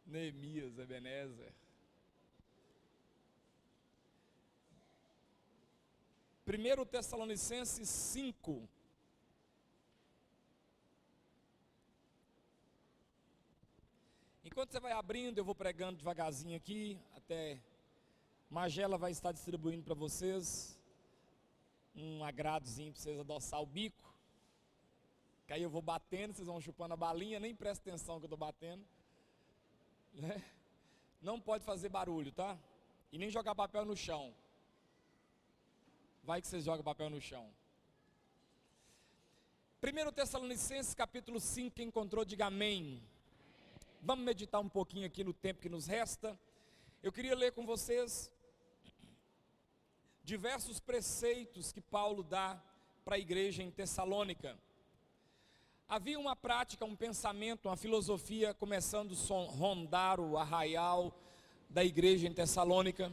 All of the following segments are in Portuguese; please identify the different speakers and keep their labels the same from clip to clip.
Speaker 1: Neemias, Ebenezer. 1 Tessalonicenses 5. Enquanto você vai abrindo, eu vou pregando devagarzinho aqui, até Magela vai estar distribuindo para vocês um agradozinho para vocês adoçar o bico. Que aí eu vou batendo, vocês vão chupando a balinha, nem presta atenção que eu estou batendo. Né? Não pode fazer barulho, tá? E nem jogar papel no chão. Vai que vocês jogam papel no chão. 1 Tessalonicenses capítulo 5, quem encontrou, diga amém. Vamos meditar um pouquinho aqui no tempo que nos resta. Eu queria ler com vocês diversos preceitos que Paulo dá para a igreja em Tessalônica. Havia uma prática, um pensamento, uma filosofia começando a rondar o arraial da igreja em Tessalônica,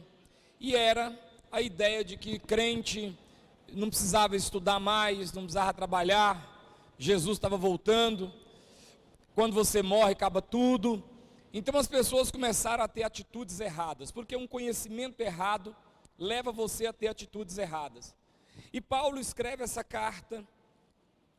Speaker 1: e era a ideia de que crente não precisava estudar mais, não precisava trabalhar, Jesus estava voltando, quando você morre acaba tudo. Então as pessoas começaram a ter atitudes erradas, porque um conhecimento errado leva você a ter atitudes erradas. E Paulo escreve essa carta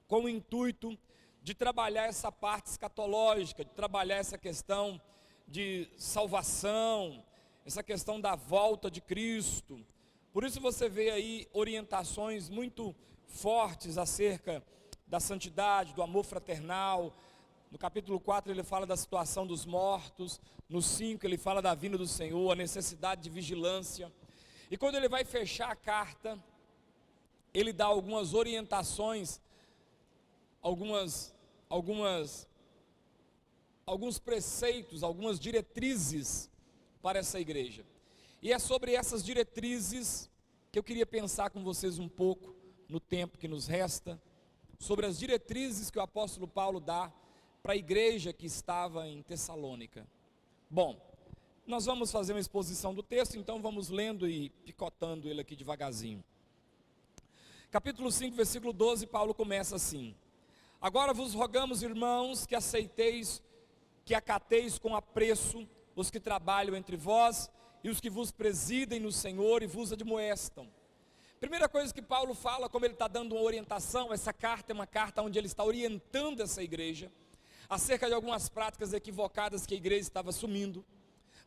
Speaker 1: com o intuito de trabalhar essa parte escatológica, de trabalhar essa questão de salvação, essa questão da volta de Cristo. Por isso você vê aí orientações muito fortes acerca da santidade, do amor fraternal. No capítulo 4 ele fala da situação dos mortos, no 5 ele fala da vinda do Senhor, a necessidade de vigilância. E quando ele vai fechar a carta, ele dá algumas orientações, alguns preceitos, algumas diretrizes para essa igreja. E é sobre essas diretrizes que eu queria pensar com vocês um pouco, no tempo que nos resta, sobre as diretrizes que o apóstolo Paulo dá para a igreja que estava em Tessalônica. Bom, nós vamos fazer uma exposição do texto, então vamos lendo e picotando ele aqui devagarzinho. Capítulo 5, versículo 12, Paulo começa assim: agora vos rogamos, irmãos, que acateis com apreço os que trabalham entre vós e os que vos presidem no Senhor e vos admoestam. Primeira coisa que Paulo fala, como ele está dando uma orientação, essa carta é uma carta onde ele está orientando essa igreja acerca de algumas práticas equivocadas que a igreja estava assumindo.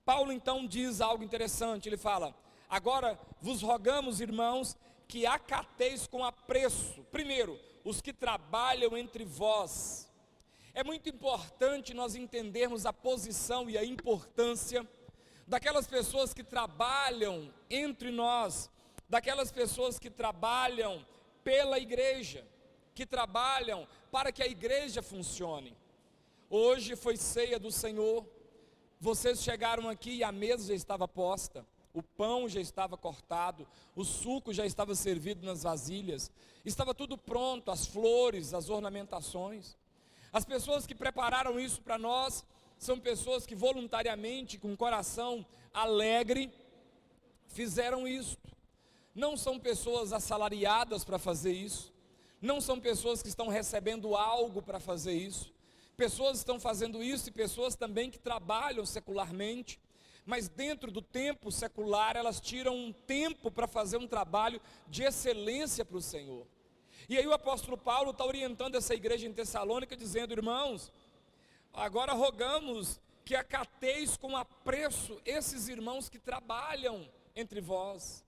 Speaker 1: Paulo então diz algo interessante, ele fala: agora vos rogamos, irmãos, que acateis com apreço, primeiro, os que trabalham entre vós. É muito importante nós entendermos a posição e a importância daquelas pessoas que trabalham entre nós, daquelas pessoas que trabalham pela igreja, que trabalham para que a igreja funcione. Hoje foi ceia do Senhor, vocês chegaram aqui e a mesa já estava posta, o pão já estava cortado, o suco já estava servido nas vasilhas, estava tudo pronto, as flores, as ornamentações. As pessoas que prepararam isso para nós são pessoas que voluntariamente, com o coração alegre, fizeram isso. Não são pessoas assalariadas para fazer isso, não são pessoas que estão recebendo algo para fazer isso. Pessoas estão fazendo isso e pessoas também que trabalham secularmente, mas dentro do tempo secular elas tiram um tempo para fazer um trabalho de excelência para o Senhor. E aí o apóstolo Paulo está orientando essa igreja em Tessalônica, dizendo: irmãos, agora rogamos que acateis com apreço esses irmãos que trabalham entre vós.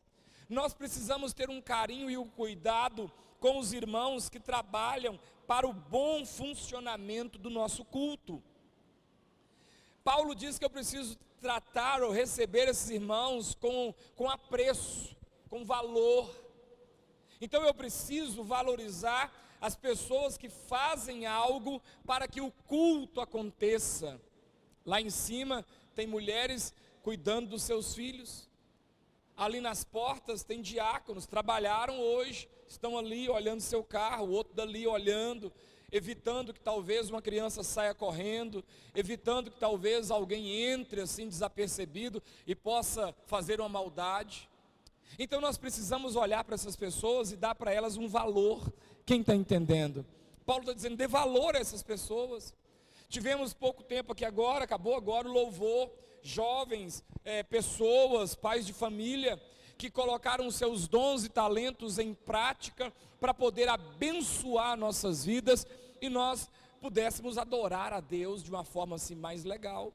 Speaker 1: Nós precisamos ter um carinho e um cuidado com os irmãos que trabalham para o bom funcionamento do nosso culto. Paulo diz que eu preciso tratar ou receber esses irmãos com apreço, com valor. Então eu preciso valorizar as pessoas que fazem algo para que o culto aconteça. Lá em cima tem mulheres cuidando dos seus filhos. Ali nas portas tem diáconos, trabalharam hoje, estão ali olhando seu carro, o outro dali olhando, evitando que talvez uma criança saia correndo, evitando que talvez alguém entre assim desapercebido e possa fazer uma maldade. Então nós precisamos olhar para essas pessoas e dar para elas um valor. Quem está entendendo? Paulo está dizendo: dê valor a essas pessoas. Tivemos pouco tempo aqui agora, acabou agora o louvor, jovens, pessoas, pais de família, que colocaram seus dons e talentos em prática para poder abençoar nossas vidas e nós pudéssemos adorar a Deus de uma forma assim mais legal.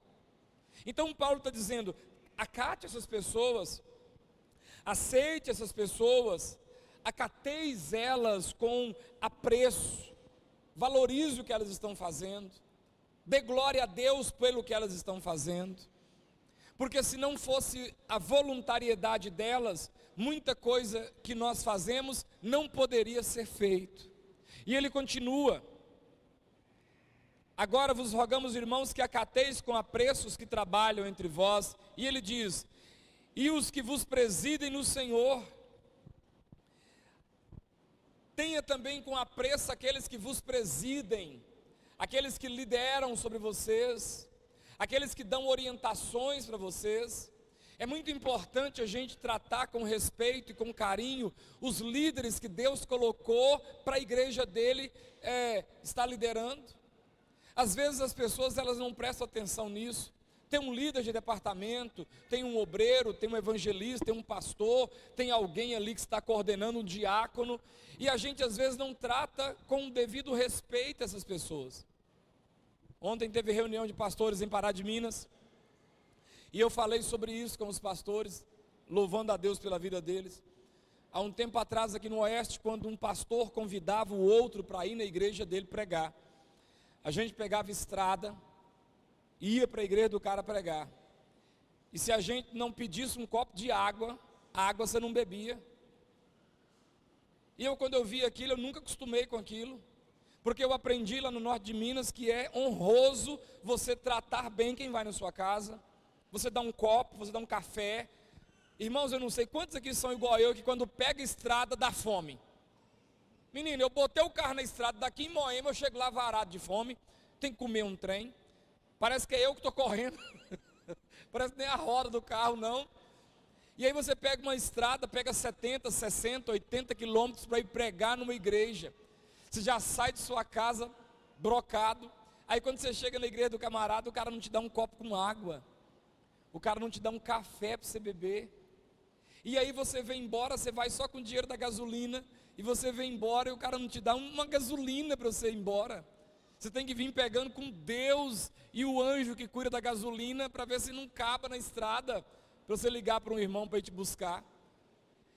Speaker 1: Então Paulo está dizendo, acate essas pessoas, aceite essas pessoas, acateis elas com apreço, valorize o que elas estão fazendo, dê glória a Deus pelo que elas estão fazendo, porque se não fosse a voluntariedade delas, muita coisa que nós fazemos não poderia ser feito. E ele continua, agora vos rogamos, irmãos, que acateis com apreço os que trabalham entre vós, e ele diz, e os que vos presidem no Senhor, tenha também com apreço aqueles que vos presidem, aqueles que lideram sobre vocês, aqueles que dão orientações para vocês. É muito importante a gente tratar com respeito e com carinho os líderes que Deus colocou para a igreja dele estar liderando. Às vezes as pessoas elas não prestam atenção nisso. Tem um líder de departamento, tem um obreiro, tem um evangelista, tem um pastor, tem alguém ali que está coordenando, um diácono, e a gente às vezes não trata com o devido respeito essas pessoas. Ontem teve reunião de pastores em Pará de Minas, e eu falei sobre isso com os pastores, louvando a Deus pela vida deles. Há um tempo atrás aqui no Oeste, quando um pastor convidava o outro para ir na igreja dele pregar, a gente pegava estrada, ia para a igreja do cara pregar, e se a gente não pedisse um copo de água, água você não bebia. E eu, quando eu vi aquilo, eu nunca acostumei com aquilo, porque eu aprendi lá no norte de Minas que é honroso você tratar bem quem vai na sua casa, você dá um copo, você dá um café. Irmãos, eu não sei quantos aqui são igual eu, que quando pega a estrada dá fome. Menino, eu botei o carro na estrada, daqui em Moema eu chego lá varado de fome, tem que comer um trem, parece que é eu que estou correndo, parece que nem a roda do carro não. E aí você pega uma estrada, pega 70, 60, 80 quilômetros para ir pregar numa igreja. Você já sai de sua casa brocado, aí quando você chega na igreja do camarada, o cara não te dá um copo com água, o cara não te dá um café para você beber, e aí você vem embora, você vai só com o dinheiro da gasolina, e você vem embora e o cara não te dá uma gasolina para você ir embora, você tem que vir pegando com Deus e o anjo que cuida da gasolina, para ver se não acaba na estrada, para você ligar para um irmão para ir te buscar.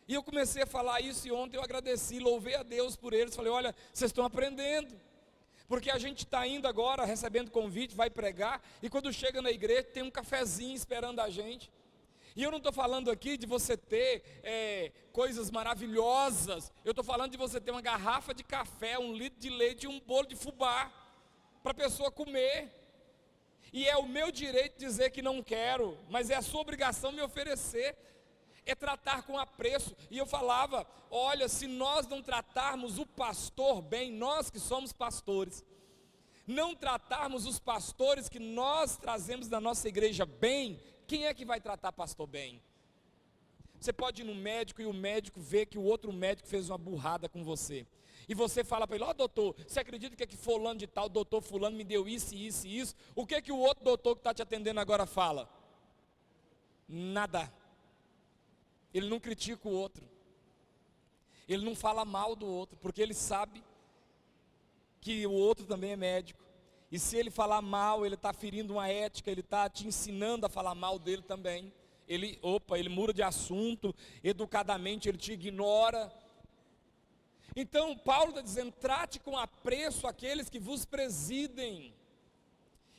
Speaker 1: E eu comecei a falar isso e ontem eu agradeci, louvei a Deus por eles, falei, olha, vocês estão aprendendo, porque a gente está indo agora, recebendo convite, vai pregar, e quando chega na igreja tem um cafezinho esperando a gente, e eu não estou falando aqui de você ter coisas maravilhosas, eu estou falando de você ter uma garrafa de café, 1 litro de leite e um bolo de fubá, para a pessoa comer, e é o meu direito dizer que não quero, mas é a sua obrigação me oferecer, é tratar com apreço. E eu falava, olha, se nós não tratarmos o pastor bem, nós que somos pastores, não tratarmos os pastores que nós trazemos da nossa igreja bem, quem é que vai tratar pastor bem? Você pode ir no médico e o médico vê que o outro médico fez uma burrada com você, e você fala para ele, ó doutor, você acredita que fulano de tal, doutor fulano me deu isso, isso e isso, o que o outro doutor que está te atendendo agora fala? Nada. Ele não critica o outro, ele não fala mal do outro, porque ele sabe que o outro também é médico, e se ele falar mal, ele está ferindo uma ética, ele está te ensinando a falar mal dele também, ele muda de assunto, educadamente ele te ignora. Então Paulo está dizendo, trate com apreço aqueles que vos presidem.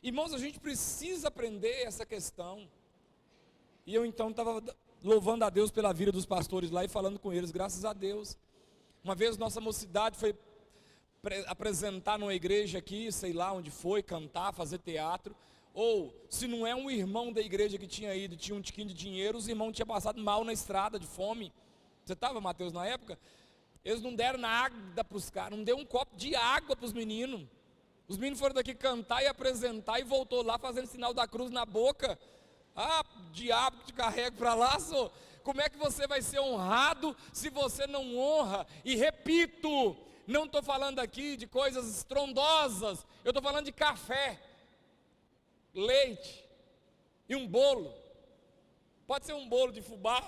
Speaker 1: Irmãos, a gente precisa aprender essa questão, e eu então estava louvando a Deus pela vida dos pastores lá e falando com eles, graças a Deus. Uma vez nossa mocidade foi apresentar numa igreja aqui, sei lá onde foi, cantar, fazer teatro, ou se não é um irmão da igreja que tinha ido, tinha um tiquinho de dinheiro, os irmãos tinham passado mal na estrada, de fome. Você estava, Mateus, na época? Eles não deram nada para os caras, não deu um copo de água para os meninos. Os meninos foram daqui cantar e apresentar e voltou lá fazendo sinal da cruz na boca. Ah, diabo que te carrega para lá, senhor. Como é que você vai ser honrado se você não honra? E repito, não estou falando aqui de coisas estrondosas, eu estou falando de café. leite e um bolo. Pode ser um bolo de fubá,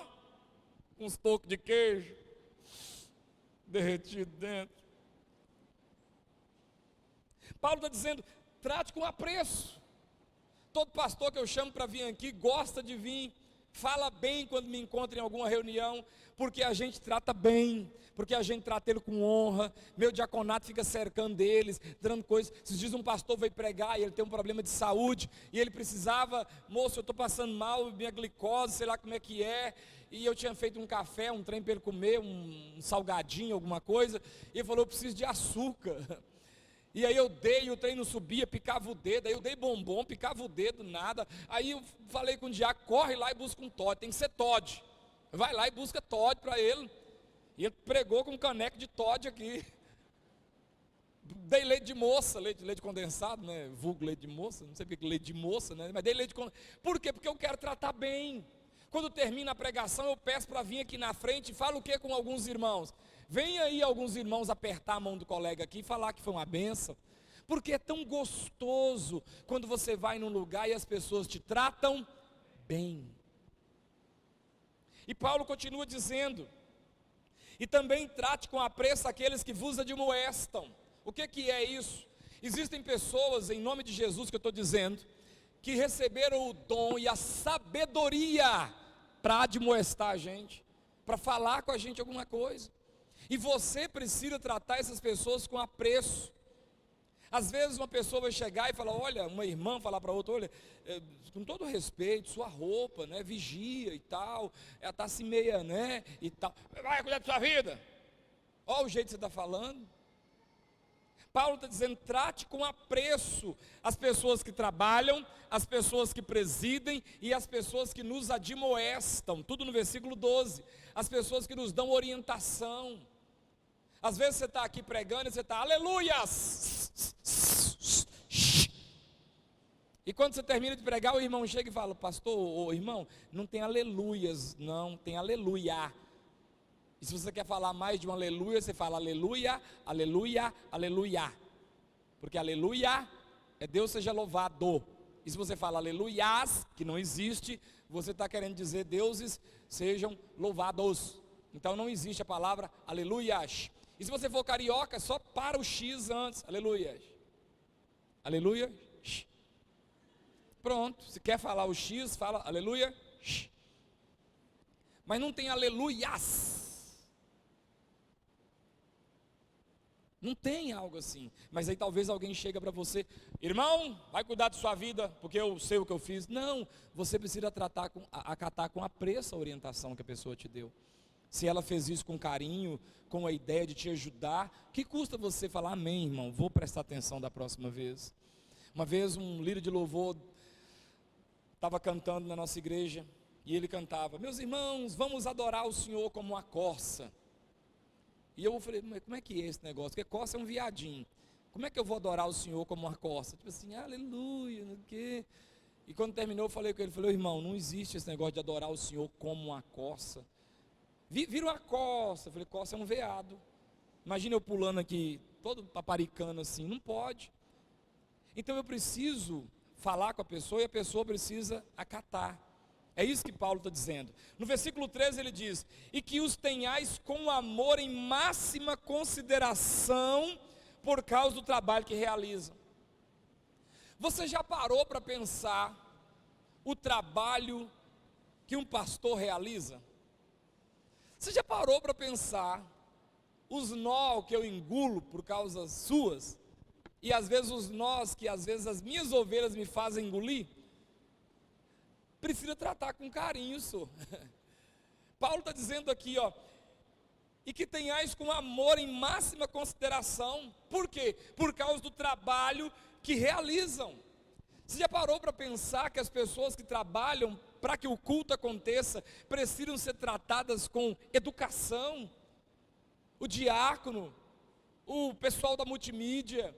Speaker 1: com uns tocos de queijo derretido dentro. Paulo está dizendo, trate com apreço. Todo pastor que eu chamo para vir aqui gosta de vir, fala bem quando me encontra em alguma reunião, porque a gente trata bem, porque a gente trata ele com honra. Meu diaconato fica cercando eles, dando coisas. Esses dias um pastor veio pregar e ele tem um problema de saúde, e ele precisava, moço, eu estou passando mal, minha glicose, sei lá como é que é, e eu tinha feito um café, um trem para ele comer, um salgadinho, alguma coisa, e ele falou, eu preciso de açúcar. E aí eu dei, o trem não subia, picava o dedo, aí eu dei bombom, picava o dedo, nada. Aí eu falei com o diácono, corre lá e busca um Toddy, tem que ser Toddy. Vai lá e busca Toddy para ele. E ele pregou com um caneco de Toddy aqui. Dei leite de moça, leite condensado, né? Vulgo leite de moça, não sei porque leite de moça, né? Mas dei leite condensado. Por quê? Porque eu quero tratar bem. Quando termina a pregação, eu peço para vir aqui na frente e falo o que com alguns irmãos? Vem aí alguns irmãos apertar a mão do colega aqui e falar que foi uma benção, porque é tão gostoso quando você vai num lugar e as pessoas te tratam bem. E Paulo continua dizendo, e também trate com apreço aqueles que vos admoestam. O que é isso? Existem pessoas, em nome de Jesus que eu estou dizendo, que receberam o dom e a sabedoria para admoestar a gente, para falar com a gente alguma coisa. E você precisa tratar essas pessoas com apreço. Às vezes uma pessoa vai chegar e falar, olha, uma irmã falar para outra, olha, com todo respeito, sua roupa, né, vigia e tal, ela está assim meia, né, e tal, vai cuidar da sua vida. Olha o jeito que você está falando. Paulo está dizendo, trate com apreço as pessoas que trabalham, as pessoas que presidem e as pessoas que nos admoestam, tudo no versículo 12, as pessoas que nos dão orientação. Às vezes você está aqui pregando e você está, aleluias! E quando você termina de pregar, o irmão chega e fala, pastor, ô irmão, não tem aleluias, não, tem aleluia. E se você quer falar mais de um aleluia, você fala aleluia, aleluia, aleluia. Porque aleluia é Deus seja louvado. E se você fala aleluias, que não existe, você está querendo dizer deuses sejam louvados. Então não existe a palavra aleluias. E se você for carioca, só para o X antes, aleluias. Aleluia. Pronto, se quer falar o X, fala aleluia. Mas não tem aleluias. Não tem algo assim. Mas aí talvez alguém chega para você, irmão, vai cuidar de sua vida, porque eu sei o que eu fiz. Não, você precisa acatar com apreço a orientação que a pessoa te deu. Se ela fez isso com carinho, com a ideia de te ajudar, que custa você falar amém, irmão, vou prestar atenção da próxima vez. Uma vez um líder de louvor estava cantando na nossa igreja, e ele cantava, meus irmãos, vamos adorar o Senhor como uma corça. E eu falei, mas como é que é esse negócio? Porque corça é um viadinho. Como é que eu vou adorar o Senhor como uma corça? Tipo assim, aleluia, não sei o quê. E quando terminou, eu falei com ele, falei, irmão, não existe esse negócio de adorar o Senhor como uma corça. Vira uma corça. Eu falei, corça é um veado. Imagina eu pulando aqui, todo paparicano assim, não pode. Então eu preciso falar com a pessoa e a pessoa precisa acatar. É isso que Paulo está dizendo. No versículo 13 ele diz, e que os tenhais com amor em máxima consideração por causa do trabalho que realizam. Você já parou para pensar o trabalho que um pastor realiza? Você já parou para pensar os nós que eu engulo por causas suas? E às vezes os nós que às vezes as minhas ovelhas me fazem engolir? Precisa tratar com carinho, senhor. Paulo está dizendo aqui, ó, e que tenhais com amor em máxima consideração. Por quê? Por causa do trabalho que realizam. Você já parou para pensar que as pessoas que trabalham para que o culto aconteça precisam ser tratadas com educação? O diácono, o pessoal da multimídia.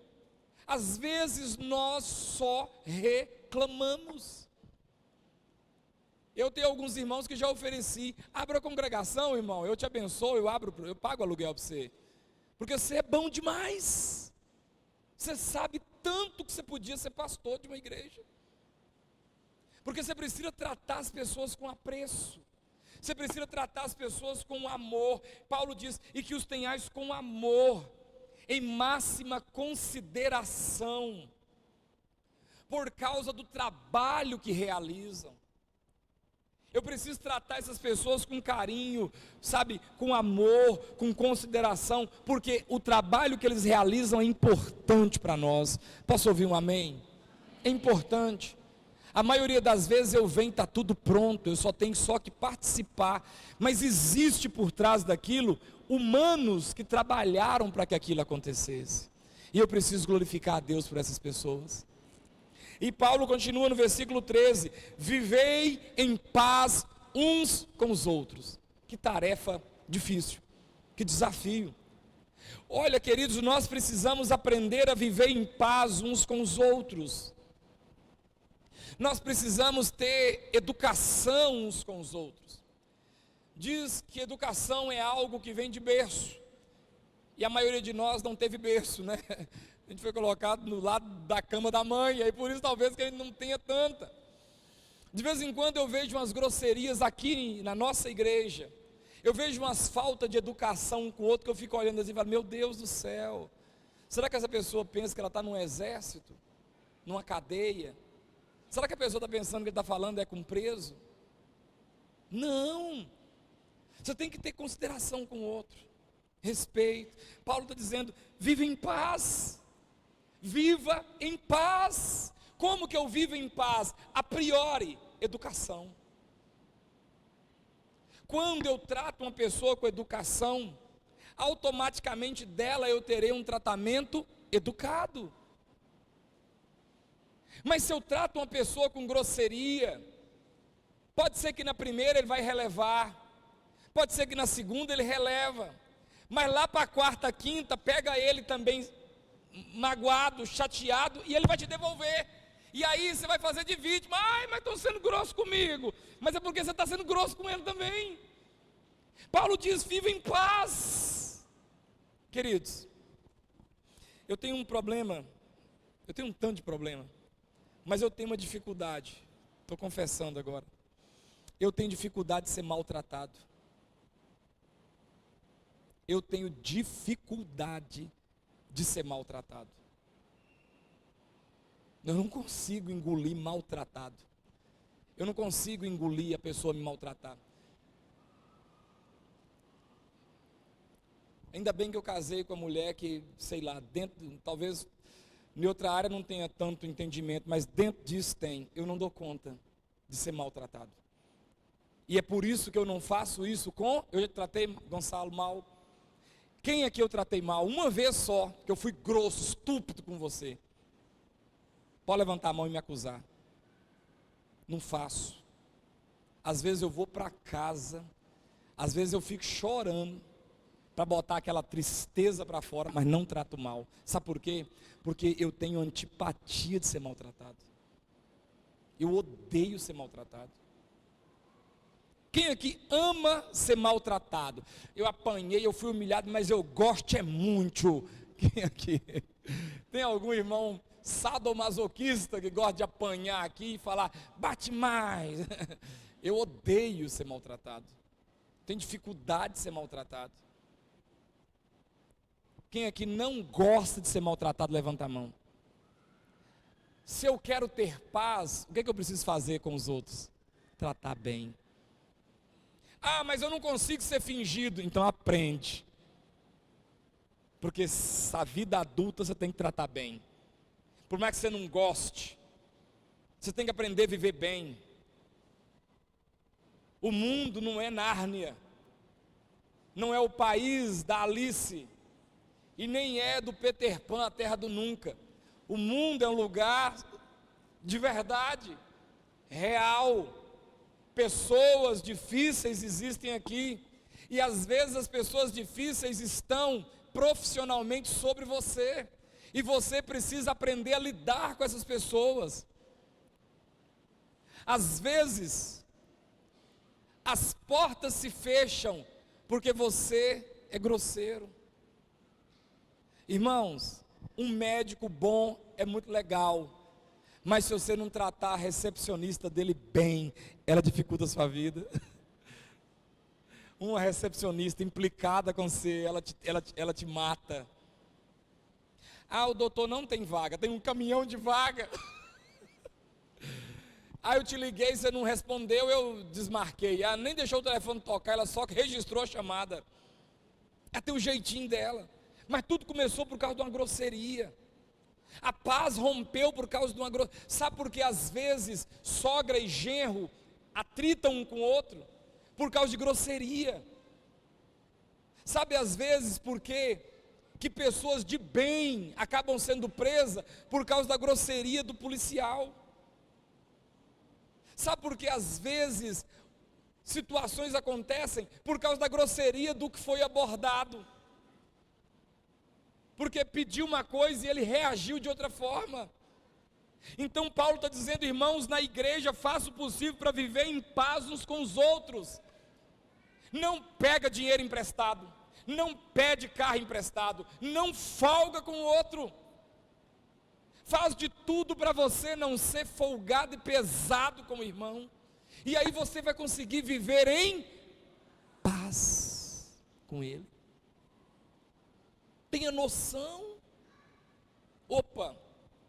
Speaker 1: Às vezes nós só reclamamos. Eu tenho alguns irmãos que já ofereci, abra a congregação, irmão, eu te abençoo, eu pago aluguel para você, porque você é bom demais, você sabe tanto que você podia ser pastor de uma igreja, Porque você precisa tratar as pessoas com apreço. Você precisa tratar as pessoas com amor. Paulo diz, e que os tenhais com amor, em máxima consideração, por causa do trabalho que realizam. Eu preciso tratar essas pessoas com carinho, sabe, com amor, com consideração, porque o trabalho que eles realizam é importante para nós. Posso ouvir um amém? É importante. A maioria das vezes eu venho, está tudo pronto, eu só tenho que participar, mas existe por trás daquilo humanos que trabalharam para que aquilo acontecesse, e eu preciso glorificar a Deus por essas pessoas. E Paulo continua no versículo 13: vivei em paz uns com os outros. Que tarefa difícil, que desafio. Olha, queridos, nós precisamos aprender a viver em paz uns com os outros. Nós precisamos ter educação uns com os outros. Diz que educação é algo que vem de berço, e a maioria de nós não teve berço, né? A gente foi colocado no lado da cama da mãe, e aí por isso talvez que a gente não tenha tanta. De vez em quando eu vejo umas grosserias aqui na nossa igreja, eu vejo umas faltas de educação um com o outro, que eu fico olhando assim e falo, meu Deus do céu, será que essa pessoa pensa que ela está num exército, numa cadeia? Será que a pessoa está pensando que ele está falando é com preso? Não, você tem que ter consideração com o outro, respeito. Paulo está dizendo, vive em paz. Viva em paz. Como que eu vivo em paz? A priori, educação. Quando eu trato uma pessoa com educação, automaticamente dela eu terei um tratamento educado. Mas se eu trato uma pessoa com grosseria, pode ser que na primeira ele vai relevar, pode ser que na segunda ele releva, mas lá para a quarta, quinta, pega ele também magoado, chateado, e ele vai te devolver, e aí você vai fazer de vítima, mas estão sendo grosso comigo, mas é porque você está sendo grosso com ele também. Paulo diz, viva em paz. Queridos, eu tenho um problema, eu tenho um tanto de problema, mas eu tenho uma dificuldade, estou confessando agora, eu tenho dificuldade de ser maltratado, eu tenho dificuldade de ser maltratado. Eu não consigo engolir maltratado. Eu não consigo engolir a pessoa me maltratar. Ainda bem que eu casei com a mulher que, sei lá, dentro, talvez em outra área não tenha tanto entendimento, mas dentro disso tem. Eu não dou conta de ser maltratado. E é por isso que eu não faço isso eu já tratei Gonçalo mal. Quem é que eu tratei mal? Uma vez só, que eu fui grosso, estúpido com você. Pode levantar a mão e me acusar. Não faço. Às vezes eu vou para casa, às vezes eu fico chorando, para botar aquela tristeza para fora, mas não trato mal. Sabe por quê? Porque eu tenho antipatia de ser maltratado. Eu odeio ser maltratado. Quem aqui ama ser maltratado? Eu apanhei, eu fui humilhado, mas eu gosto é muito. Quem aqui? Tem algum irmão sadomasoquista que gosta de apanhar aqui e falar, bate mais? Eu odeio ser maltratado. Tenho dificuldade de ser maltratado. Quem aqui não gosta de ser maltratado, levanta a mão. Se eu quero ter paz, o que é que eu preciso fazer com os outros? Tratar bem. Mas eu não consigo ser fingido. Então aprende. Porque a vida adulta você tem que tratar bem. Por mais que você não goste, você tem que aprender a viver bem. O mundo não é Nárnia, não é o país da Alice, e nem é do Peter Pan, a terra do nunca. O mundo é um lugar de verdade, real. Pessoas difíceis existem aqui, e às vezes as pessoas difíceis estão profissionalmente sobre você, e você precisa aprender a lidar com essas pessoas. Às vezes, as portas se fecham, porque você é grosseiro. Irmãos, um médico bom é muito legal, Mas se você não tratar a recepcionista dele bem, ela dificulta a sua vida. Uma recepcionista implicada com você, ela te mata. Ah, o doutor não tem vaga, tem um caminhão de vaga. Ah, eu te liguei, você não respondeu, eu desmarquei. Ah, nem deixou o telefone tocar, ela só registrou a chamada. Ela tem o jeitinho dela. Mas tudo começou por causa de uma grosseria. A paz rompeu por causa de uma grosseria. Sabe por que às vezes sogra e genro atritam um com o outro? Por causa de grosseria. Sabe às vezes por quê? Que pessoas de bem acabam sendo presas por causa da grosseria do policial. Sabe por que às vezes situações acontecem por causa da grosseria do que foi abordado? Porque pediu uma coisa e ele reagiu de outra forma. Então Paulo está dizendo, irmãos, na igreja faça o possível para viver em paz uns com os outros. Não pega dinheiro emprestado, não pede carro emprestado, não folga com o outro. Faz de tudo para você não ser folgado e pesado como irmão. E aí você vai conseguir viver em paz com ele. Tenha noção. Opa,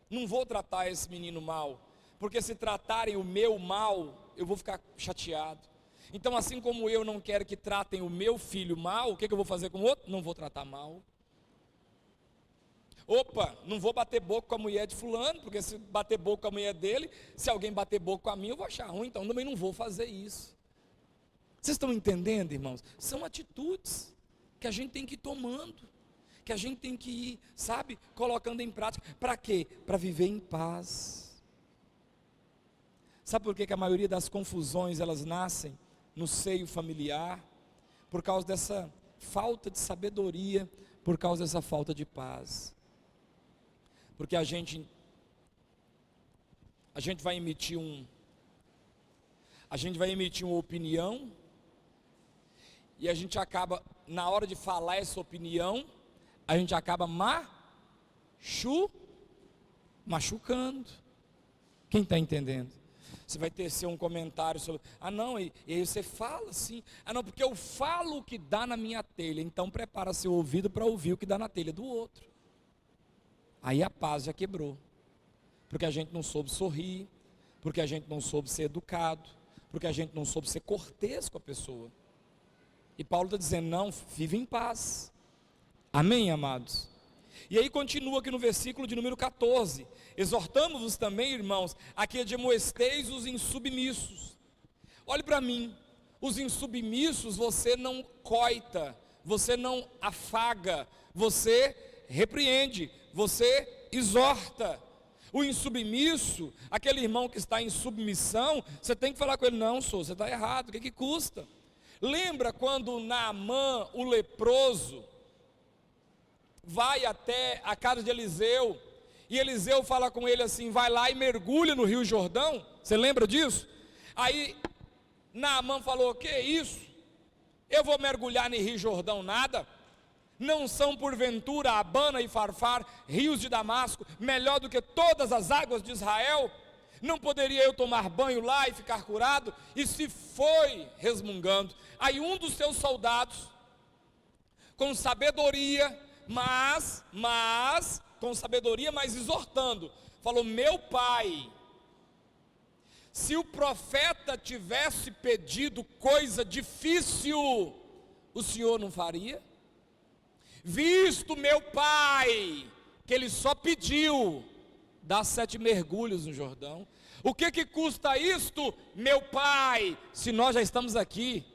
Speaker 1: não vou tratar esse menino mal, porque se tratarem o meu mal, eu vou ficar chateado. Então, assim como eu não quero que tratem o meu filho mal, o que eu vou fazer com o outro? Não vou tratar mal. Opa, não vou bater boca com a mulher de fulano, porque se bater boca com a mulher dele, se alguém bater boca com a minha, eu vou achar ruim, então também não vou fazer isso. Vocês estão entendendo, irmãos? São atitudes que a gente tem que ir tomando, que a gente tem que ir, sabe, colocando em prática. Para quê? Para viver em paz. Sabe por que a maioria das confusões, elas nascem no seio familiar? Por causa dessa falta de sabedoria, por causa dessa falta de paz. Porque a gente vai emitir uma opinião, e a gente acaba, na hora de falar essa opinião, a gente acaba machucando. Quem está entendendo? Você vai tecer um comentário sobre, não, e aí você fala assim, não, porque eu falo o que dá na minha telha, então prepara seu ouvido para ouvir o que dá na telha do outro. Aí a paz já quebrou, porque a gente não soube sorrir, porque a gente não soube ser educado, porque a gente não soube ser cortês com a pessoa. E Paulo está dizendo, não, vive em paz. Amém, amados? E aí continua aqui no versículo de número 14, exortamos-vos também, irmãos, a que admoesteis os insubmissos. Olhe para mim, os insubmissos você não coita, você não afaga, você repreende, você exorta. O insubmisso, aquele irmão que está em submissão, você tem que falar com ele, não, você está errado, o que custa? Lembra quando Naamã, o leproso, vai até a casa de Eliseu, e Eliseu fala com ele assim, vai lá e mergulha no Rio Jordão, você lembra disso? Aí Naamã falou, que isso? Eu vou mergulhar no Rio Jordão nada? Não são porventura Abana e Farfar, rios de Damasco, melhor do que todas as águas de Israel? Não poderia eu tomar banho lá e ficar curado? E se foi resmungando. Aí um dos seus soldados, com sabedoria, mas exortando, falou, meu pai, se o profeta tivesse pedido coisa difícil, o senhor não faria? Visto meu pai, que ele só pediu, dá 7 mergulhos no Jordão. O que custa isto, meu pai? Se nós já estamos aqui,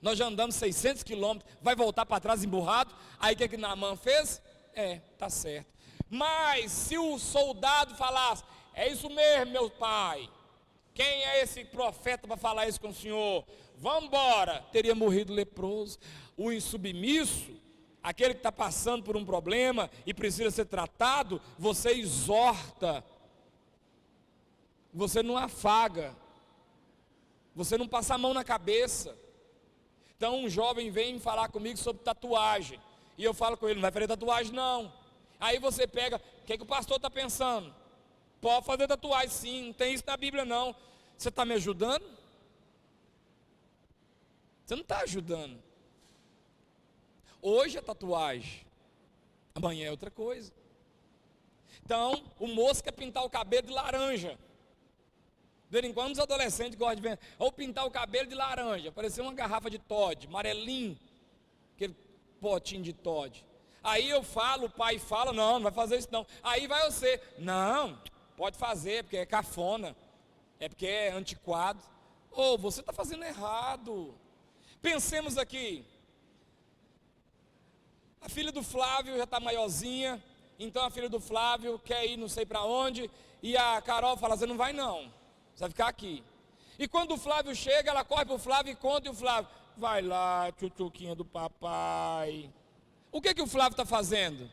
Speaker 1: nós já andamos 600 quilômetros, vai voltar para trás emburrado? Aí o que Naamã fez? Tá certo. Mas se o soldado falasse, é isso mesmo, meu pai, quem é esse profeta para falar isso com o senhor? Vamos embora. Teria morrido leproso. O insubmisso, aquele que está passando por um problema e precisa ser tratado, você exorta, você não afaga, você não passa a mão na cabeça. Então um jovem vem falar comigo sobre tatuagem, e eu falo com ele, não vai fazer tatuagem não. Aí você pega, o que o pastor está pensando? Pode fazer tatuagem sim, não tem isso na Bíblia não. Você está me ajudando? Você não está ajudando. Hoje é tatuagem, amanhã é outra coisa. Então, o moço quer pintar o cabelo de laranja. De vez em quando os adolescentes gostam de ver, ou pintar o cabelo de laranja, parecia uma garrafa de Toddy, amarelinho, aquele potinho de Toddy. Aí eu falo, o pai fala, não vai fazer isso não. Aí vai você, não, pode fazer, porque é cafona, é porque é antiquado. Você está fazendo errado. Pensemos aqui, a filha do Flávio já está maiorzinha, então a filha do Flávio quer ir não sei para onde, e a Carol fala, você não vai não, você vai ficar aqui. E quando o Flávio chega, ela corre para o Flávio e conta, e o Flávio, vai lá, tchutchuquinha do papai. O que o Flávio está fazendo? Ele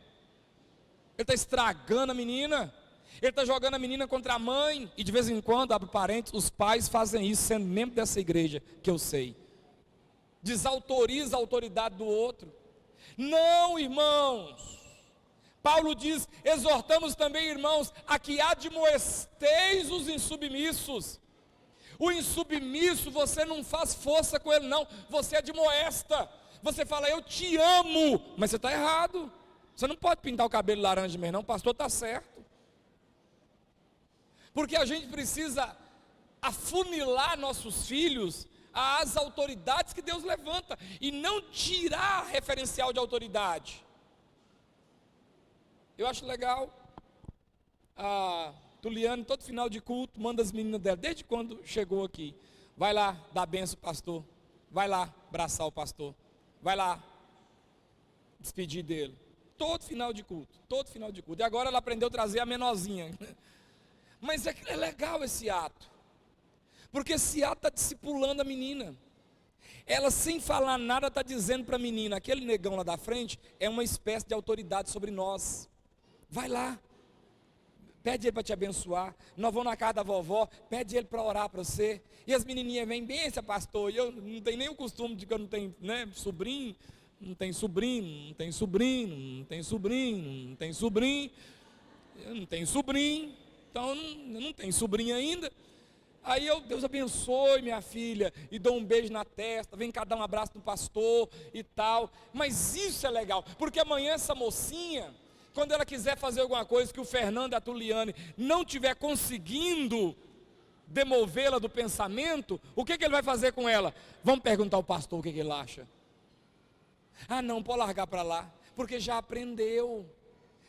Speaker 1: está estragando a menina, ele está jogando a menina contra a mãe, e de vez em quando, abre parênteses, os pais fazem isso, sendo membro dessa igreja, que eu sei. Desautoriza a autoridade do outro. Não, irmãos. Paulo diz, exortamos também, irmãos, a que admoesteis os insubmissos. O insubmisso, você não faz força com ele não, você admoesta. Você fala, eu te amo, mas você está errado. Você não pode pintar o cabelo laranja mesmo não, o pastor está certo. Porque a gente precisa afunilar nossos filhos às autoridades que Deus levanta, e não tirar referencial de autoridade. Eu acho legal, a Tuliane, todo final de culto, manda as meninas dela, desde quando chegou aqui, vai lá, dar benção ao pastor, vai lá, abraçar o pastor, vai lá, despedir dele, todo final de culto, e agora ela aprendeu a trazer a menorzinha, mas é legal esse ato, porque esse ato está discipulando a menina, ela sem falar nada está dizendo para a menina, aquele negão lá da frente, é uma espécie de autoridade sobre nós, vai lá, pede ele para te abençoar, nós vamos na casa da vovó, pede ele para orar para você, e as menininhas vêm, benção pastor, e eu não tenho nem o costume de que eu não tenho, né, sobrinho, eu não tenho sobrinho, então eu não tenho sobrinho ainda. Aí Deus abençoe minha filha, e dou um beijo na testa, vem cá dar um abraço no pastor e tal, mas isso é legal, porque amanhã essa mocinha, quando ela quiser fazer alguma coisa que o Fernando e a Tuliane não estiver conseguindo demovê-la do pensamento, o que ele vai fazer com ela? Vamos perguntar ao pastor o que ele acha. Ah não, pode largar para lá, porque já aprendeu,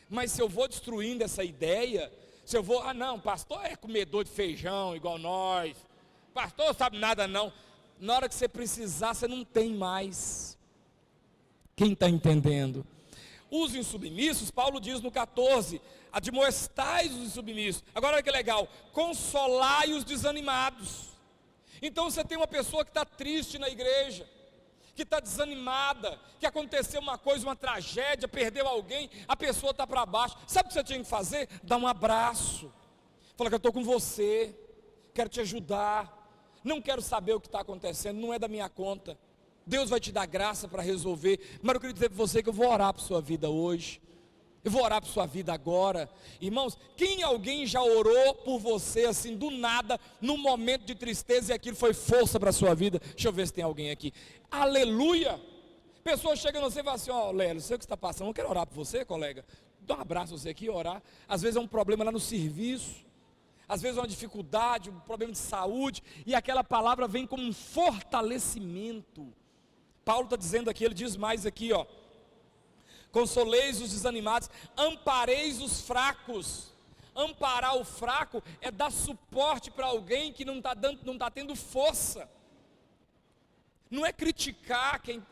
Speaker 1: mas se eu vou destruindo essa ideia, se eu vou, não, pastor é comedor de feijão igual nós, pastor sabe nada não, na hora que você precisar, você não tem mais. Quem está entendendo? Os insubmissos, Paulo diz no 14, admoestais os insubmissos. Agora olha que legal, consolai os desanimados. Então você tem uma pessoa que está triste na igreja, que está desanimada, que aconteceu uma coisa, uma tragédia, perdeu alguém, a pessoa está para baixo, sabe o que você tinha que fazer? Dar um abraço, falar que eu estou com você, quero te ajudar, não quero saber o que está acontecendo, não é da minha conta, Deus vai te dar graça para resolver, mas eu queria dizer para você que eu vou orar por sua vida hoje, eu vou orar por sua vida agora, irmãos, alguém já orou por você assim, do nada, num momento de tristeza, e aquilo foi força para a sua vida? Deixa eu ver se tem alguém aqui, aleluia, pessoa chega no você e fala assim, Lélio, sei o que está passando, eu quero orar por você, colega, dá um abraço a você aqui, orar, às vezes é um problema lá no serviço, às vezes é uma dificuldade, um problema de saúde, e aquela palavra vem como um fortalecimento. Paulo está dizendo aqui, ele diz mais aqui, consoleis os desanimados, ampareis os fracos. Amparar o fraco é dar suporte para alguém que não está tendo força. Não é criticar quem,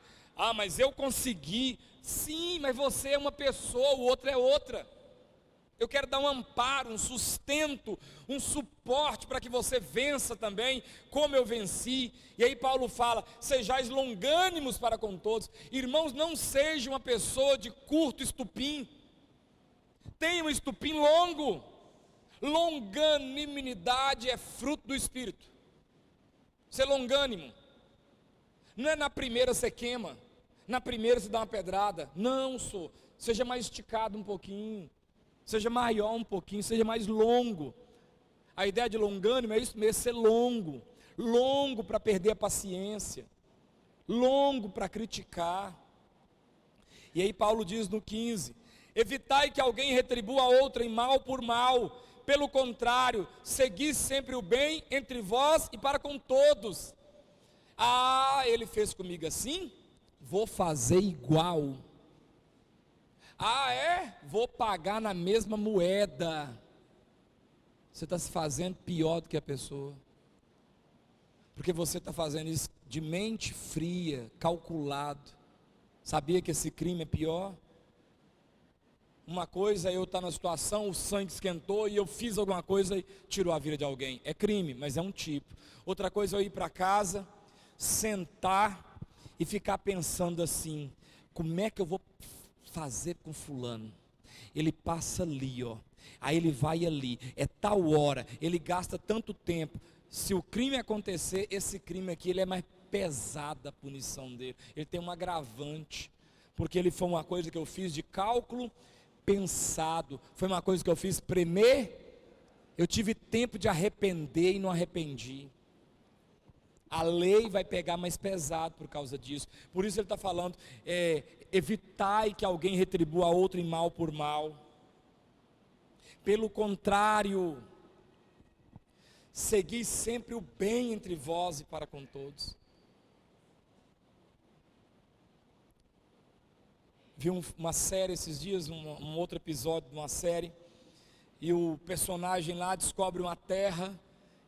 Speaker 1: mas eu consegui. Sim, mas você é uma pessoa, o outro é outra. Eu quero dar um amparo, um sustento, um suporte para que você vença também, como eu venci. E aí Paulo fala, sejais longânimos para com todos. Irmãos, não seja uma pessoa de curto estupim. Tenha um estupim longo. Longanimidade é fruto do Espírito. Ser longânimo. Não é na primeira você queima, na primeira você dá uma pedrada. Não, seja mais esticado um pouquinho. seja maior um pouquinho, seja mais longo. A ideia de longânimo é isso mesmo, ser longo. Longo para perder a paciência, longo para criticar. E aí Paulo diz no 15: evitai que alguém retribua a outrem mal por mal, pelo contrário, segui sempre o bem entre vós e para com todos. Ah, ele fez comigo assim, vou fazer igual. Ah, é? Vou pagar na mesma moeda. Você está se fazendo pior do que a pessoa, porque você está fazendo isso de mente fria, calculado. Sabia que esse crime é pior? Uma coisa é eu estar na situação, o sangue esquentou e eu fiz alguma coisa e tirou a vida de alguém. É crime, mas é um tipo. Outra coisa é eu ir para casa, sentar e ficar pensando assim: como é que eu vou fazer com fulano? Ele passa ali, ó. Aí ele vai ali, é tal hora, ele gasta tanto tempo. Se o crime acontecer, esse crime aqui, ele é mais pesada a punição dele. Ele tem um agravante, porque ele foi uma coisa que eu fiz de cálculo pensado, foi uma coisa que eu fiz premer, eu tive tempo de arrepender e não arrependi. A lei vai pegar mais pesado por causa disso. Por isso ele está falando, evitai que alguém retribua a outro em mal por mal. Pelo contrário, segui sempre o bem entre vós e para com todos. Vi uma série esses dias, um outro episódio de uma série, e o personagem lá descobre uma terra,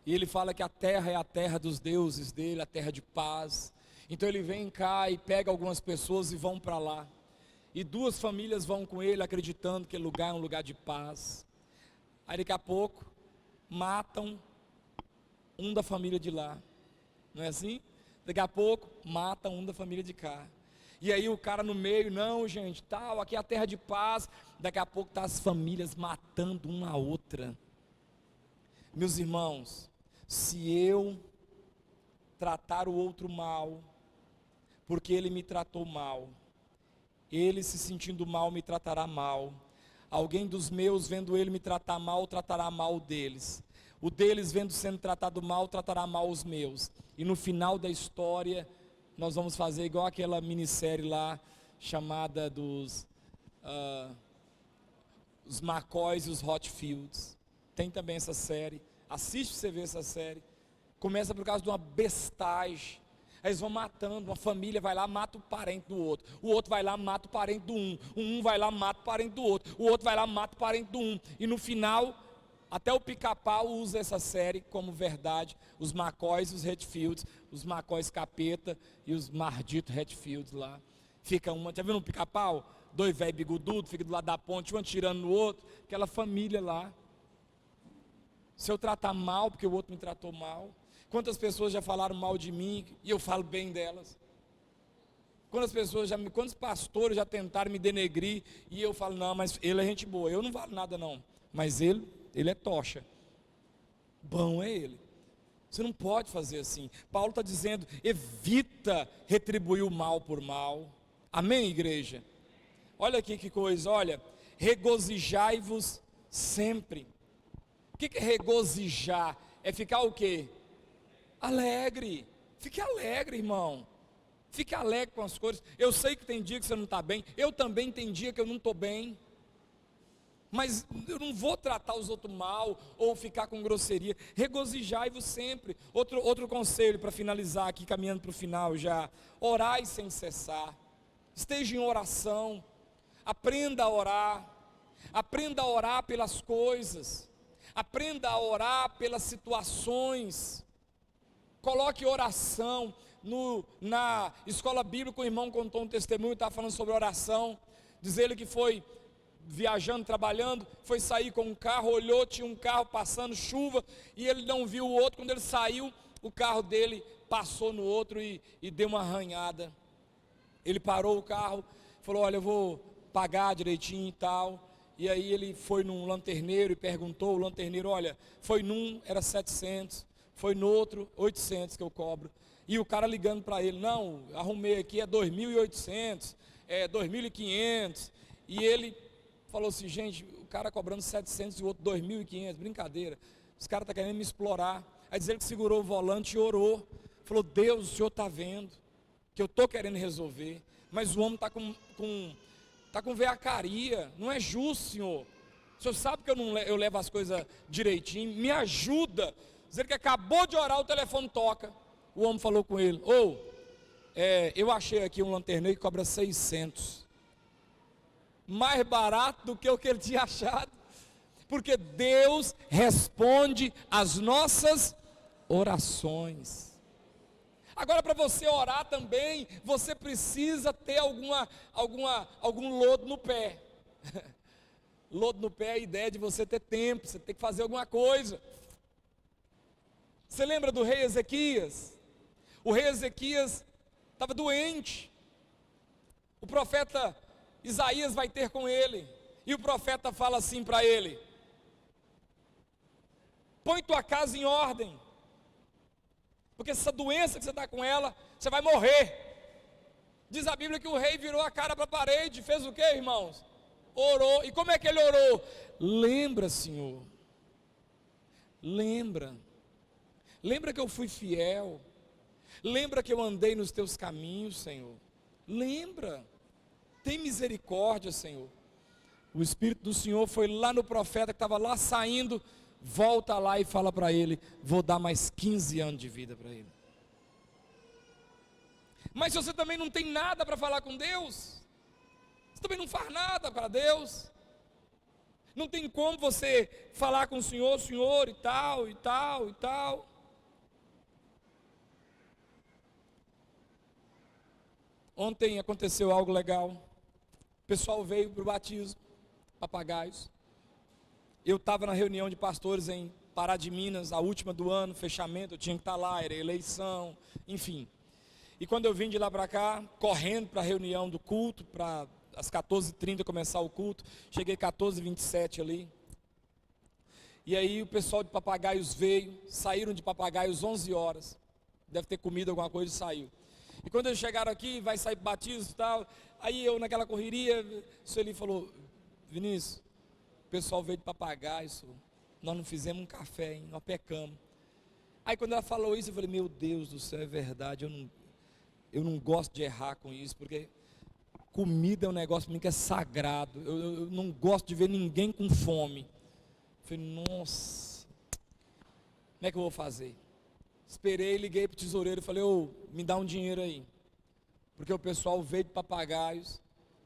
Speaker 1: e ele fala que a terra é a terra dos deuses dele, a terra de paz. Então ele vem cá e pega algumas pessoas e vão para lá, e duas famílias vão com ele acreditando que aquele lugar é um lugar de paz. Aí daqui a pouco matam um da família de lá, não é assim? Daqui a pouco matam um da família de cá. E aí o cara no meio, não gente, tal, aqui é a terra de paz. Daqui a pouco tá as famílias matando uma a outra. Meus irmãos, se eu tratar o outro mal, porque ele me tratou mal, ele se sentindo mal me tratará mal. Alguém dos meus vendo ele me tratar mal, tratará mal o deles. O deles vendo sendo tratado mal, tratará mal os meus. E no final da história, nós vamos fazer igual aquela minissérie lá, chamada dos os McCoys e os Hatfields. Tem também essa série, assiste para você ver essa série. Começa por causa de uma bestagem. Aí eles vão matando, uma família vai lá, mata o parente do outro. O outro vai lá, mata o parente do um vai lá, mata o parente do outro. O outro vai lá, mata o parente do um. E no final, até o Pica-Pau usa essa série como verdade. Os McCoys e os Hatfields, os McCoys capeta e os malditos Hatfields lá. Fica uma, já viu no Pica-Pau? Dois velhos bigodudos, fica do lado da ponte, um atirando no outro. Aquela família lá. Se eu tratar mal, porque o outro me tratou mal. Quantas pessoas já falaram mal de mim e eu falo bem delas? Quantos pastores já tentaram me denegrir e eu falo, não, mas ele é gente boa, eu não valo nada não, mas ele é tocha, bom é ele. Você não pode fazer assim. Paulo está dizendo, evita retribuir o mal por mal. Amém, igreja? Olha aqui que coisa, olha, regozijai-vos sempre. O que é regozijar? É ficar o quê? Alegre. Fique alegre, irmão. Fique alegre com as coisas. Eu sei que tem dia que você não está bem. Eu também tem dia que eu não estou bem. Mas eu não vou tratar os outros mal ou ficar com grosseria. Regozijai-vos sempre. Outro conselho para finalizar aqui, caminhando para o final já. Orai sem cessar. Esteja em oração. Aprenda a orar. Aprenda a orar pelas coisas. Aprenda a orar pelas situações. Coloque oração. Na escola bíblica, o irmão contou um testemunho, estava falando sobre oração. Diz ele que foi viajando, trabalhando, foi sair com um carro, olhou, tinha um carro passando, chuva, e ele não viu o outro. Quando ele saiu, o carro dele passou no outro e deu uma arranhada. Ele parou o carro, falou, olha, eu vou pagar direitinho e tal. E aí ele foi num lanterneiro e perguntou, o lanterneiro, olha, foi num, era 700, foi no outro, 800 que eu cobro. E o cara ligando para ele, não, arrumei aqui, é 2.800, é 2.500. E ele falou assim, gente, cara cobrando 700 e o outro 2.500, brincadeira. Os caras estão querendo me explorar. Aí diz ele que segurou o volante e orou. Falou, Deus, o Senhor está vendo que eu estou querendo resolver, mas o homem está com veacaria, não é justo, Senhor. O Senhor sabe que eu levo as coisas direitinho, me ajuda. Diz ele que acabou de orar, o telefone toca. O homem falou com ele, eu achei aqui um lanterneiro que cobra 600. Mais barato do que o que ele tinha achado. Porque Deus responde às nossas orações. Agora, para você orar também, você precisa ter algum lodo no pé. Lodo no pé é a ideia de você ter tempo, você tem que fazer alguma coisa. Você lembra do rei Ezequias? O rei Ezequias estava doente. O profeta Isaías vai ter com ele. E o profeta fala assim para ele: põe tua casa em ordem, porque essa doença que você está com ela, você vai morrer. Diz a Bíblia que o rei virou a cara para a parede, fez o que, irmãos? Orou. E como é que ele orou? Lembra, Senhor, lembra que eu fui fiel, lembra que eu andei nos teus caminhos, Senhor, lembra, tem misericórdia, Senhor. O Espírito do Senhor foi lá no profeta que estava lá saindo, volta lá e fala para ele, vou dar mais 15 anos de vida para ele. Mas se você também não tem nada para falar com Deus, você também não faz nada para Deus, não tem como você falar com o Senhor, Senhor, e tal, e tal, e tal. Ontem aconteceu algo legal, o pessoal veio para o batismo, Papagaios. Eu estava na reunião de pastores em Pará de Minas, a última do ano, fechamento, eu tinha que estar lá, era eleição, enfim. E quando eu vim de lá para cá, correndo para a reunião do culto, para às 14h30 começar o culto, cheguei 14h27 ali. E aí o pessoal de Papagaios veio, saíram de Papagaios 11 horas, deve ter comido alguma coisa e saiu. E quando eles chegaram aqui, vai sair para o batismo e tal, aí eu naquela correria, o Sueli falou, Vinícius, o pessoal veio de Papagaios, nós não fizemos um café, hein? Nós pecamos. Aí quando ela falou isso, eu falei, meu Deus do céu, é verdade, eu não gosto de errar com isso, porque comida é um negócio para mim que é sagrado, eu não gosto de ver ninguém com fome. Eu falei, nossa, como é que eu vou fazer? Esperei, liguei para o tesoureiro e falei, me dá um dinheiro aí, porque o pessoal veio de Papagaios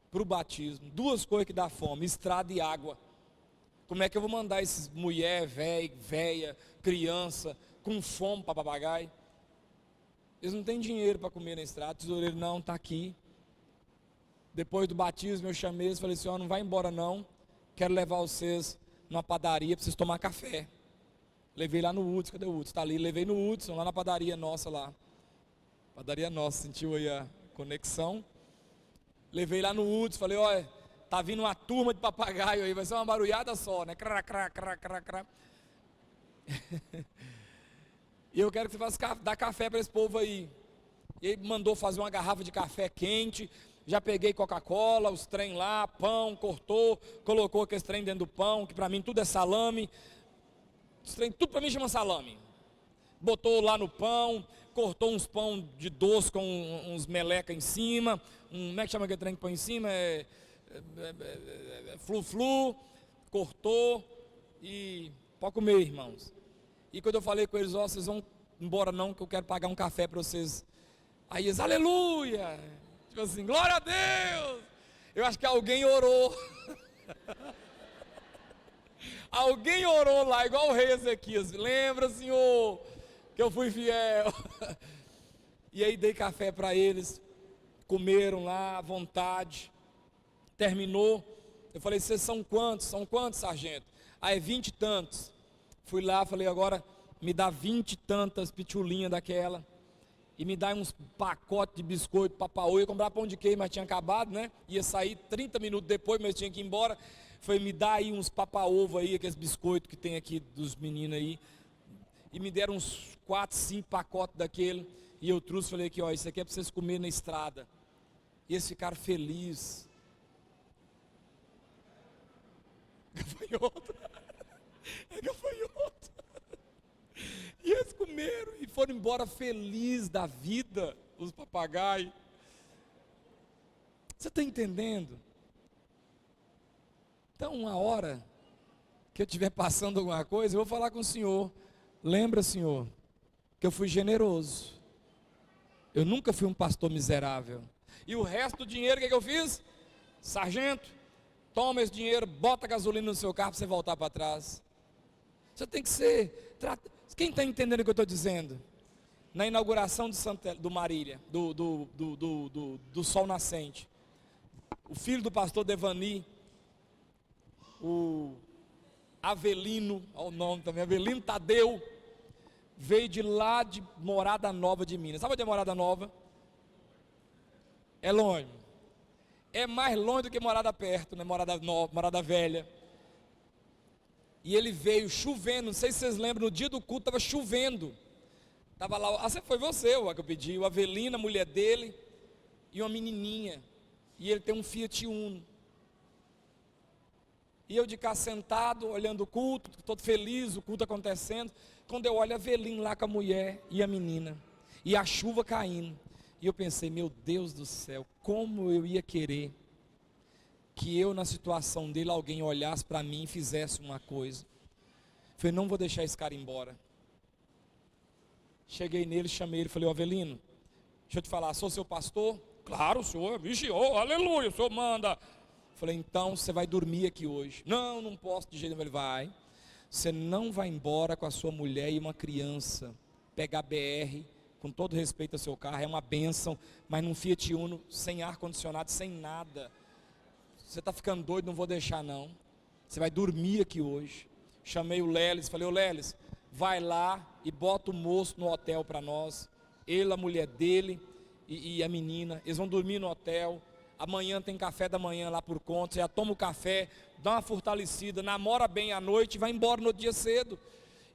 Speaker 1: para o batismo, duas coisas que dá fome, estrada e água. Como é que eu vou mandar esses mulher, véia, criança, com fome para Papagaio? Eles não têm dinheiro para comer na estrada. O tesoureiro, não, está aqui. Depois do batismo eu chamei eles e falei assim, não vai embora não, quero levar vocês numa padaria para vocês tomar café. Levei lá no Hudson, cadê o Hudson? Está ali, levei no Hudson, lá na padaria nossa lá. Padaria nossa, sentiu aí a conexão. Levei lá no Hudson, falei, olha, tá vindo uma turma de papagaio aí, vai ser uma barulhada só, né? Crá, crá, crá, crá, crá. E eu quero que você faça dar café para esse povo aí. E ele mandou fazer uma garrafa de café quente, já peguei Coca-Cola, os trem lá, pão, cortou, colocou aquele trem dentro do pão, que para mim tudo é salame. Os trem, tudo para mim chama salame. Botou lá no pão, cortou uns pão de doce com uns meleca em cima, como é que chama aquele trem que põe em cima? Flu-flu, cortou e pode comer, irmãos. E quando eu falei com eles, vocês vão embora não, que eu quero pagar um café para vocês. Aí eles, aleluia, tipo assim, glória a Deus. Eu acho que alguém orou. Alguém orou lá, igual o rei Ezequias, lembra, Senhor, que eu fui fiel. E aí dei café para eles, comeram lá à vontade. Terminou, eu falei, vocês são quantos? São quantos, sargento? Aí 20 e tantos. Fui lá, falei, agora me dá 20 e tantas pitulinhas daquela, e me dá uns pacotes de biscoito, papaô. Eu ia comprar pão de queijo, mas tinha acabado, né? Ia sair 30 minutos depois, mas tinha que ir embora. Falei, me dá aí uns papa-ovo aí, aqueles biscoitos que tem aqui dos meninos aí. E me deram uns 4, 5 pacotes daquele. E eu trouxe, falei aqui, ó, isso aqui é para vocês comerem na estrada. E eles ficaram felizes. gafanhoto. É gafanhoto. E eles comeram e foram embora felizes da vida, os papagaios. Você está entendendo? Então, uma hora que eu estiver passando alguma coisa, eu vou falar com o Senhor. Lembra, Senhor, que eu fui generoso. Eu nunca fui um pastor miserável. E o resto do dinheiro, o que eu fiz? Sargento, toma esse dinheiro, bota gasolina no seu carro para você voltar para trás. Você tem que ser... Quem está entendendo o que eu estou dizendo? Na inauguração do Marília, do Sol Nascente, o filho do pastor Devani, o Avelino, olha o nome também, Avelino Tadeu, veio de lá de Morada Nova de Minas. Sabe onde é Morada Nova? É longe. É mais longe do que Morada perto, né? Morada Nova, Morada Velha. E ele veio chovendo, não sei se vocês lembram, no dia do culto estava chovendo. Estava lá, foi você o que eu pedi, o Avelino, a mulher dele, e uma menininha. E ele tem um Fiat Uno. E eu de cá sentado, olhando o culto, todo feliz, o culto acontecendo. Quando eu olho a Avelino lá com a mulher e a menina, e a chuva caindo. E eu pensei, meu Deus do céu, como eu ia querer que eu, na situação dele, alguém olhasse para mim e fizesse uma coisa. Falei, não vou deixar esse cara embora. Cheguei nele, chamei ele, falei, Avelino, deixa eu te falar, sou seu pastor? Claro, o senhor, vixe, oh, aleluia, o senhor manda. Falei, então você vai dormir aqui hoje. Não, não posso de jeito nenhum. Ele vai. Você não vai embora com a sua mulher e uma criança, pegar BR, com todo respeito ao seu carro, é uma bênção, mas num Fiat Uno, sem ar-condicionado, sem nada. Você está ficando doido, não vou deixar não. Você vai dormir aqui hoje. Chamei o Lelis, falei, ô Lelis, vai lá e bota o moço no hotel para nós. Ele, a mulher dele e a menina, eles vão dormir no hotel. Amanhã tem café da manhã lá por conta. Você já toma o café, dá uma fortalecida, namora bem à noite e vai embora no dia cedo.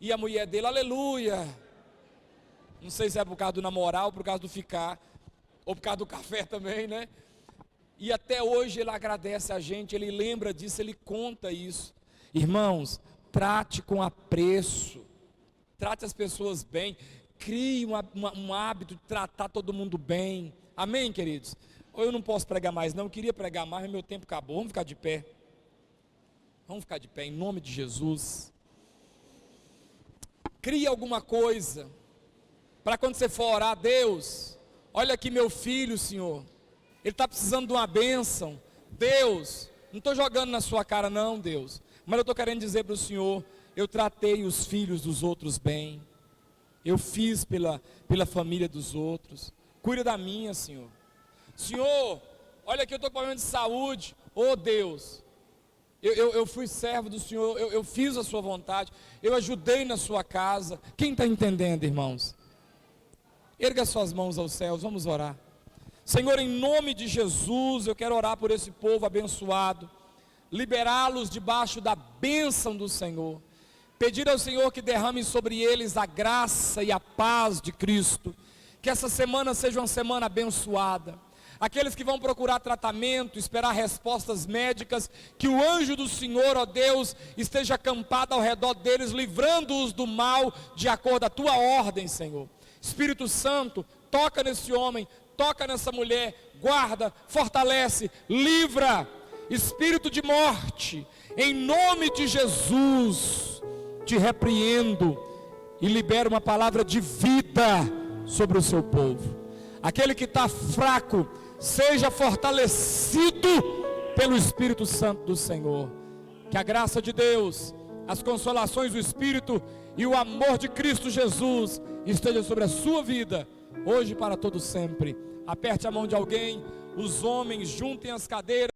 Speaker 1: E a mulher dele, aleluia. Não sei se é por causa do namorar ou por causa do ficar, ou por causa do café também, né? E até hoje ele agradece a gente, ele lembra disso, ele conta isso. Irmãos, trate com apreço, trate as pessoas bem, crie um hábito de tratar todo mundo bem. Amém, queridos? Ou eu não posso pregar mais não, eu queria pregar mais, mas meu tempo acabou. Vamos ficar de pé. Vamos ficar de pé, em nome de Jesus. Crie alguma coisa, para quando você for orar, Deus, olha aqui meu filho, Senhor. Ele está precisando de uma bênção. Deus, não estou jogando na sua cara não, Deus. Mas eu estou querendo dizer para o Senhor, eu tratei os filhos dos outros bem. Eu fiz pela família dos outros. Cuida da minha, Senhor. Senhor, olha aqui, eu estou com problema de saúde. Oh Deus, eu fui servo do Senhor, eu fiz a sua vontade. Eu ajudei na sua casa. Quem está entendendo, irmãos? Erga suas mãos aos céus, vamos orar. Senhor, em nome de Jesus, eu quero orar por esse povo abençoado, liberá-los debaixo da bênção do Senhor, pedir ao Senhor que derrame sobre eles a graça e a paz de Cristo, que essa semana seja uma semana abençoada. Aqueles que vão procurar tratamento, esperar respostas médicas, que o anjo do Senhor, ó Deus, esteja acampado ao redor deles, livrando-os do mal, de acordo com a tua ordem, Senhor. Espírito Santo, toca nesse homem, toca nessa mulher, guarda, fortalece, livra, espírito de morte, em nome de Jesus, te repreendo e libero uma palavra de vida sobre o seu povo. Aquele que está fraco, seja fortalecido pelo Espírito Santo do Senhor. Que a graça de Deus, as consolações do Espírito e o amor de Cristo Jesus esteja sobre a sua vida, hoje e para todo sempre. Aperte a mão de alguém, os homens juntem as cadeiras.